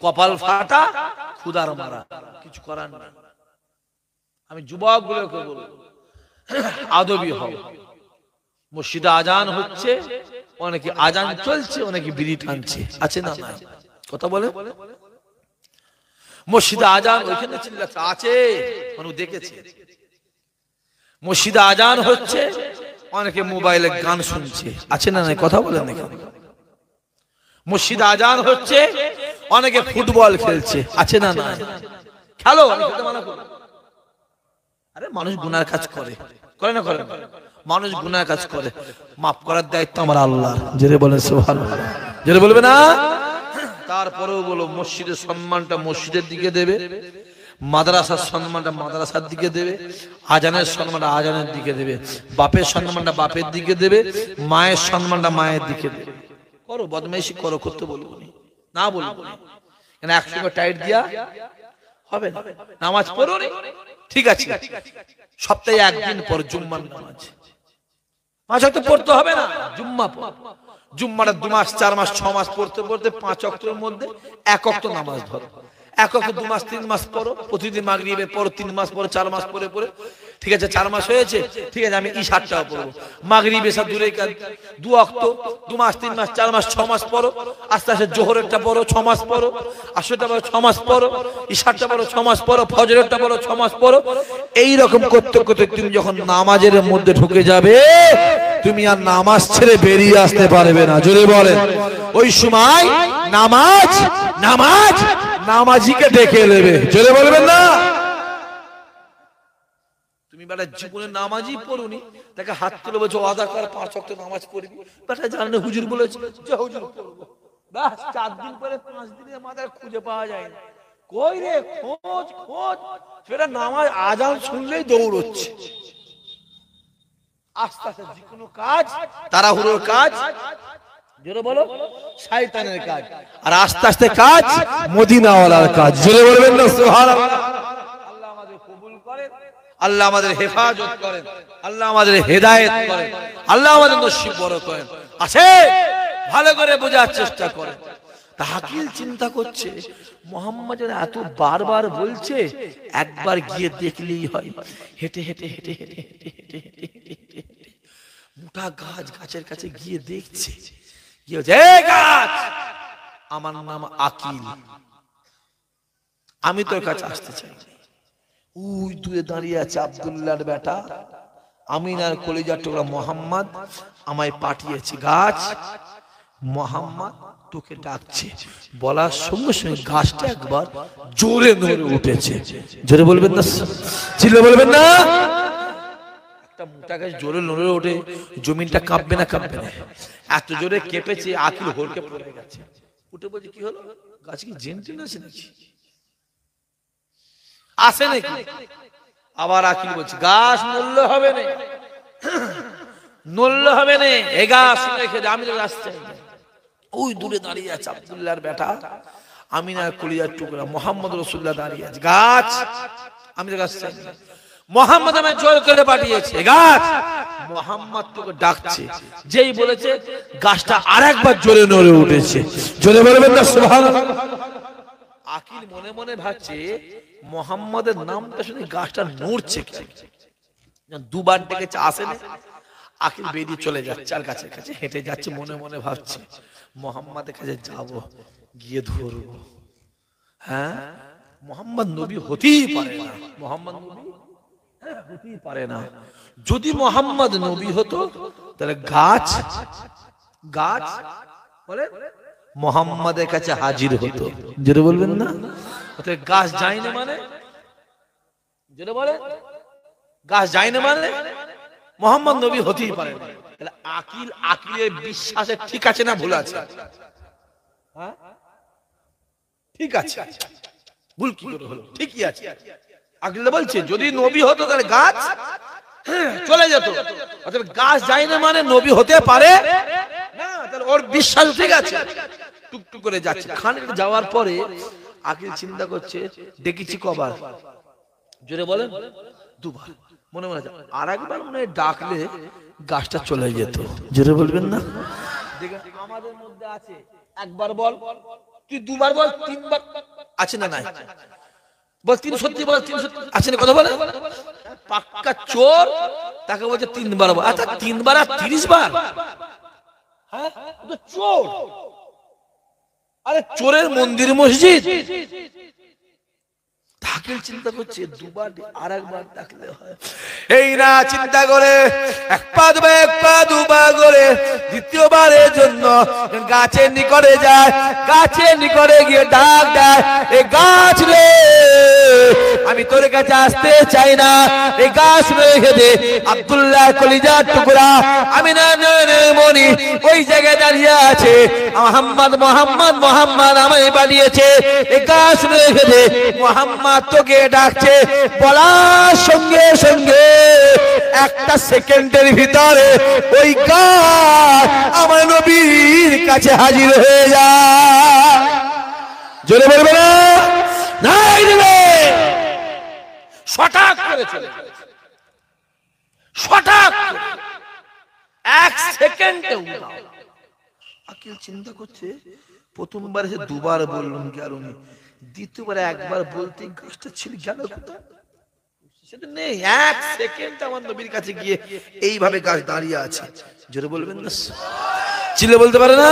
কপাল ফাটা খুদার মারা কিছু করার না আমি যুবকগুলোকে বলবো আদবী হও মসজিদে আজান হচ্ছে অনেকে আজান চলছে অনেকে বিড়ি টানছে আছে না নাই কথা বলে মসজিদে আজান ওইখানে চিল্লাচ্ছে আছে মানুষ দেখেছে মসজিদে আজান হচ্ছে অনেকে মোবাইলে গান শুনছে আছে না নাই কথা বলে না মসজিদে আজান হচ্ছে অনেকে ফুটবল খেলছে আছে না নাই খেলো আরে মানুষ গুনার কাজ করে করে না করে মানুষ গুনার কাজ করে মাফ করার দায়িত্ব আমার আল্লাহ জেরে বলেন সুবহানাল্লাহ জেরে বলবে না তারপরেও বলো মসজিদের সম্মানটা মসজিদের দিকে দেবে মাদ্রাসার সম্মানটা মাদ্রাসার দিকে দেবে আজানের সম্মানটা আজানের দিকে দেবে বাপের সম্মানটা বাপের দিকে দেবে মায়ের সম্মানটা মায়ের দিকে দেবে করো বদমাইশি করো করতে বলবো না বলবো না একসঙ্গে টাইট দিয়া হবে না নামাজ পড়ো ঠিক আছে সপ্তাহে একদিন পর জুম্মার নামাজ 5 ওয়াক্ত পড়তে হবে না জুম্মা পড় জুম্মাটা 2 মাস 4 মাস 6 মাস পড়তে পড়তে 5 ওয়াক্তের মধ্যে 1 ওয়াক্ত নামাজ ধরো 1 ওয়াক্ত 2 মাস 3 মাস পড়ো প্রতিদিন মাগরিবে পড়ো 3 মাস পড়ো 4 মাস পড়ে পড়ে ঠিক আছে 4 মাস হয়েছে ঠিক আছে আমি ইশারটাও পড়বো মাগরিবে সব দূরে কাজ 2 ওয়াক্ত 2 মাস 3 মাস 4 মাস 6 মাস পড়ো আস্তে আস্তে জোহরেরটা পড়ো 6 মাস পড়ো আসরটা পড়ো 6 মাস পড়ো ইশারটা পড়ো 6 মাস পড়ো ফজরেরটা পড়ো 6 মাস পড়ো এই রকম করতে করতে তুমি যখন নামাজের মধ্যে ঢুকে যাবে তুমি আর নামাজ ছেড়ে বেরিয়ে আসতে পারবে না জোরে বলেন ওই সময় নামাজ নামাজ নামাজিকে ডেকে নেবে জোরে বলবেন না তুমি বেটা জীবনে নামাজই পড়ুনি তাকে হাত তুলে বলছো আদা কর 5 ওয়াক্ত নামাজ পড়বি বেটা জানে হুজুর বলেছে যে হুজুর পড়বো বাস 4 দিন পরে 5 দিনের মাথায় খুঁজে পাওয়া যায় না কই রে খোঁজ খোঁজ সেটা নামাজ আজান শুনলেই দৌড়চ্ছে আস্তে আস্তে যে কোনো কাজ তাড়াহুড়োর কাজ জোরে বলো শয়তানের কাজ আর আস্তে আস্তে কাজ মদিনাওয়ালার কাজ জোরে বলবেন না সুবহানাল্লাহ আল্লাহ আমাদের কবুল করেন আল্লাহ আমাদের হেফাজত করেন আল্লাহ আমাদের হেদায়েত করেন আল্লাহ আমাদের নসিব বড় করেন আছে ভালো করে বোঝার চেষ্টা করেন তা আকিল চিন্তা করছে মুহাম্মদ এত বারবার বলছে একবার গিয়ে দেখলেই হয় হেঁটে হেঁটে হেঁটে হেঁটে হেঁটে হেঁটে হেঁটে মোটা গাছ গাছের কাছে গিয়ে দেখছে কি হচ্ছে এই গাছ আমার নাম আকিল আমি তোর কাছে আসতে চাই ওই দূরে দাঁড়িয়ে আছে আব্দুল্লাহর বেটা আমিনার কলিজার টুকরা মোহাম্মদ আমায় পাঠিয়েছে। গাছ, মোহাম্মদ তোকে ডাকছে। বলার সঙ্গে সঙ্গে গাছটা একবার জোরে নড়ে উঠেছে। জোরে বলবেন না, চিল্লে বলবেন না। একটা মোটা গাছ জোরে নড়ে ওঠে, জমিনটা কাঁপবে না কাঁপবে না? এত জোরে কেঁপেছে, আকিল হলকে পড়ে গেছে। উঠে বলছে কি হলো, গাছ কি জেন্টিন আছে নাকি, আসে নাকি? আবার আকিল বলছে গাছ নড়লে হবে না, নড়লে হবে না, এ গাছ রেখে দে, আমি তো গাছ চাই। ওই দূরে দাঁড়িয়ে আছে আব্দুল্লাহর বেটা আমিনার কলিজার টুকরা মোহাম্মদ রাসূলুল্লাহ দাঁড়িয়ে আছে। গাছ, আমি তো গাছ চাই। মোহাম্মদ আমায় জোর করে পাঠিয়েছে। গাছ, মোহাম্মদ তোকে ডাকছে। যেই বলেছে গাছটা আরেকবার জোরে নড়ে উঠেছে। জোরে বলবেন না সুবহানাল্লাহ। আকিল মনে মনে ভাবছে মোহাম্মদের নামটা শুনে গাছটা নড়ছে কেন? দুবার ডেকেছে, আসে না। আকিল বেরিয়ে চলে যাচ্ছে, আর কাছে কাছে হেঁটে যাচ্ছে, মনে মনে ভাবছে মোহাম্মদের কাছে যাব, গিয়ে ধরবো। হ্যাঁ, মোহাম্মদ নবী হতেই পারে না, মোহাম্মদ নবী হতেই পারে না। যদি মোহাম্মদ নবী হতো তাহলে গাছ, গাছ বলে মোহাম্মদের কাছে হাজির হতো। যেটা বলবেন না, গাছ যায় না মানে, যেটা বলে গাছ যায় না মানে মোহাম্মদ নবী হতেই পারে না। তাহলে আকিল, আকিলের বিশ্বাসে ঠিক আছে না ভুল আছে? হ্যাঁ ঠিক আছে, ভুল কি করে হলো? ঠিকই আছে। আকিল বলছে যদি নবী হতো তাহলে গাছ চলে যেত, অতএব গাছ যায় না মানে নবী হতে পারে না। তাহলে ওর বিশ্বাস ঠিক আছে, টুকটুক করে যাচ্ছে। খানিক যাওয়ার পরে আকিল চিন্তা করছে ডেকেছি কবার? জোরে বলেন, দুবার। মনে মনে আর একবার মনে ডাকলে গাছটা চলে যেত। জোরে বলবেন না। দেখেন আমাদের মধ্যে আছে একবার বল, তুই দুবার বল, তিনবার আছে না নাই? বল তিন সত্যি বল, তিন সত্যি আছে না? কথা বলে পাক্কা চোর, তাকে বলছে তিনবার বল। আচ্ছা তিনবার আর 30 বার? হ্যাঁ চোর। আরে চোরের মন্দির মসজিদ। আকিল চিন্তা করছে দুবার আর একবার ডাকলে হয়। এই না চিন্তা করে এক পা দুবার করে দ্বিতীয়বারের জন্য গাছের নিকটে যায়। গাছের নিকটে গিয়ে ডাক দেয়, এই গাছ রে আমি তোর কাছে আসতে চাই না, এই গাছ রেখে দে। আব্দুল্লাহ কলিজার টুকরা আমিনা মনি ওই জায়গায় দাঁড়িয়ে আছে। মোহাম্মদ মোহাম্মদ মোহাম্মদ আমায় পাঠিয়েছে, এই গাছ রেখে দে। মোহাম্মদ তোকে ডাকছে। বলার সঙ্গে সঙ্গে একটা সেকেন্ডের ভিতরে ওই গাছ আমার নবীর কাছে হাজির হয়ে যায়। জোরে বলবে না, নাই দিবে। শটাক করে চলে গেছে, শটাক এক সেকেন্ডে উড়াও। আকিল চিন্তা করছে প্রথমবার এসে দুবার বললাম গেল, দ্বিতীয়বার একবার বলতে গাছটা ছিল গেল কোথায়? সেটা নেই। এক সেকেন্ড আমার নবীর কাছে গিয়ে এইভাবে গাছ দাঁড়িয়ে আছে। জোরে বলবেন না, চিল্লে বলতে পারে না,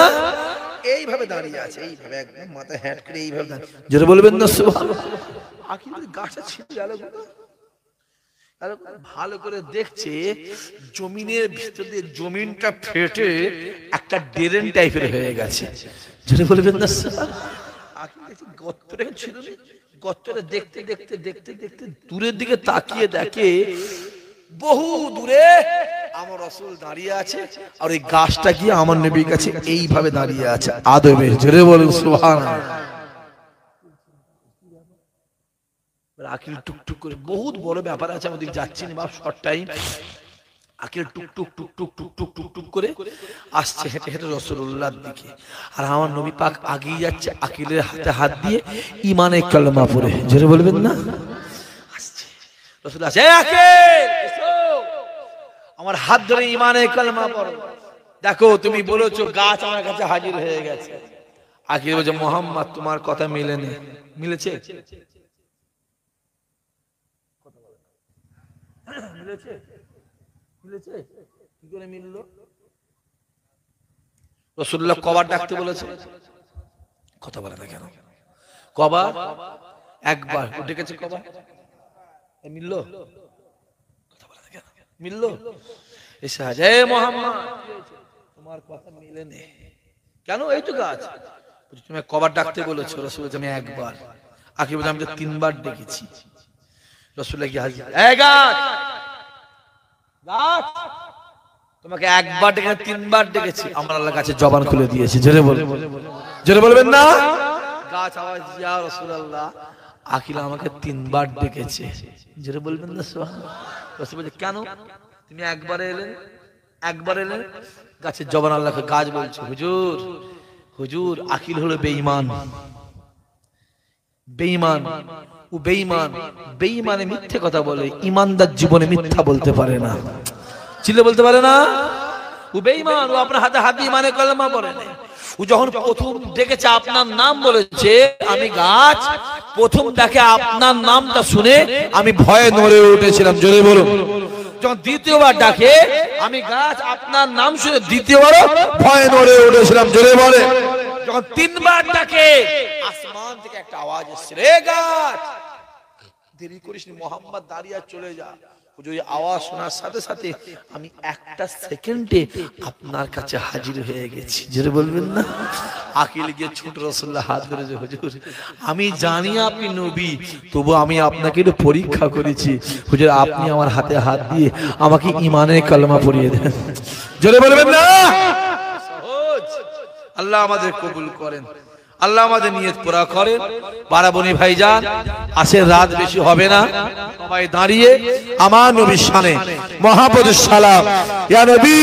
এইভাবে দাঁড়িয়ে আছে, এইভাবে একদম মাথা হ্যাট করে এইভাবে দাঁড়িয়ে। জোরে বলবেন না সুবহানাল্লাহ। আকিল গাছটা ছিল গেল কোথায়? ভালো করে দেখছে জমিনের ভিতর দিয়ে জমিনটা ফেটে একটা ড্রেন টাইপের হয়ে গেছে। জোরে বলবেন না। গর্তটা ছিল, গর্তটা দেখতে দেখতে দেখতে দেখতে দূরের দিকে তাকিয়ে দেখে বহু দূরে আমার রাসূল দাঁড়িয়ে আছে, আর এই গাছটা গিয়ে আমার নবীর কাছে এইভাবে দাঁড়িয়ে আছে আদবে। জোরে বলুন সুবহানাল্লাহ। আকিল টুকটুক করে, বহুত বড় ব্যাপার আছে, আমাদের যাচ্ছি না বাপ, শর্ট টাইম। আকিল টুকটুক টুকটুক টুকটুক টুকটুক করে আসছে হেঁটে হেঁটে রাসূলুল্লাহর দিকে, আর আমার নবী পাক আগিয়ে যাচ্ছে আকিলের হাতে হাত দিয়ে ঈমানের কালেমা পড়ে। জোরে বলবেন না। আসছে রাসূল, আসে আকিল এসো, আমার হাত ধরে ঈমানের কালেমা পড়ো। দেখো তুমি বলেছো গাছ আমার কাছে হাজির হয়ে গেছে। আকিল বলছে মুহাম্মদ তোমার কথা মিলেনি। মিলেছে? মিলেছে? মিলেছে? কি করে মিললো? রাসূলুল্লাহ কবার ডাকতে বলেছে? কথা বলে না কেন? কবার? একবার ডেকেছে। কবার মিললো? কথা বলে না কেন? মিললো? এসে হাজে মোহাম্মদ তোমার কথা মিলে নে। কেন? এই তো গাছ। তুমি কবার ডাকতে বলেছো? রাসূল বলেছে আমি একবার। আকি বলে আমি তো 3 বার ডেকেছি। রাসূল কি হাজির, এই গাছ গাছ তোমাকে একবার ডেকে 3 বার ডেকেছি। আমরা আল্লাহর কাছে জবান খুলে দিয়েছি। জোরে বলবেন না? গাছ আওয়াজ, ইয়া রাসূলুল্লাহ আকিল আমাকে 3 বার ডেকেছে। জোরে বলবেন না সুবহানাল্লাহ। রাসূল বলে কেন? তুমি একবার এলেন। গাছের জবান আল্লাহকে গাছ বলছে, হুজুর আকিল হলো বেঈমান। ও বেঈমানে মিথ্যে কথা বলে, ইমানদার জীবনে মিথ্যা বলতে পারে না। চিল্লে বলতে পারে না? ও বেঈমান, ও আপনার হাতে হাত দিয়ে ইমানে কলেমা পড়ে না। ও যখন প্রথম ডেকেছে আপনার নাম বলেছে, আমি গাছ প্রথম দেখে আপনার নামটা শুনে আমি ভয়ে নড়ে উঠেছিলাম। জোরে বলুন। যখন দ্বিতীয়বার ডাকে, আমি গাছ আপনার নাম শুনে দ্বিতীয়বারও ভয়ে নড়ে উঠেছিলাম। জোরে বলে। যখন 3 বার ডাকে, আসমান থেকে একটা আওয়াজ এসেছে, রে গাছ দেরি করিসনি, মোহাম্মদ দাঁড়িয়ে চলে যা। ওই আওয়াজ শোনার সাথে সাথে আমি একটা সেকেন্ডে আপনার কাছে হাজির হয়ে গেছি। জোরে বলবেন না? আকিল গিয়ে ছোট রাসূলুল্লাহ হাত ধরেছে, হুজুর আমি জানি আপনি নবী, তবু আমি আপনাকে একটু পরীক্ষা করেছি। হুজুর আপনি আমার হাতে হাত দিয়ে আমাকে ঈমানের কালেমা পড়িয়ে দেন। জোরে বলবেন না? সহজ। আল্লাহ আমাদের কবুল করেন, আল্লাহ আমাদের নিয়ত পুরা করেন। বারাবনি ভাইজান, আসে রাত বেশি হবে না, সবাই দাঁড়িয়ে আমার নবীর শানে মহাপদুস সালাম, ইয়া নবী।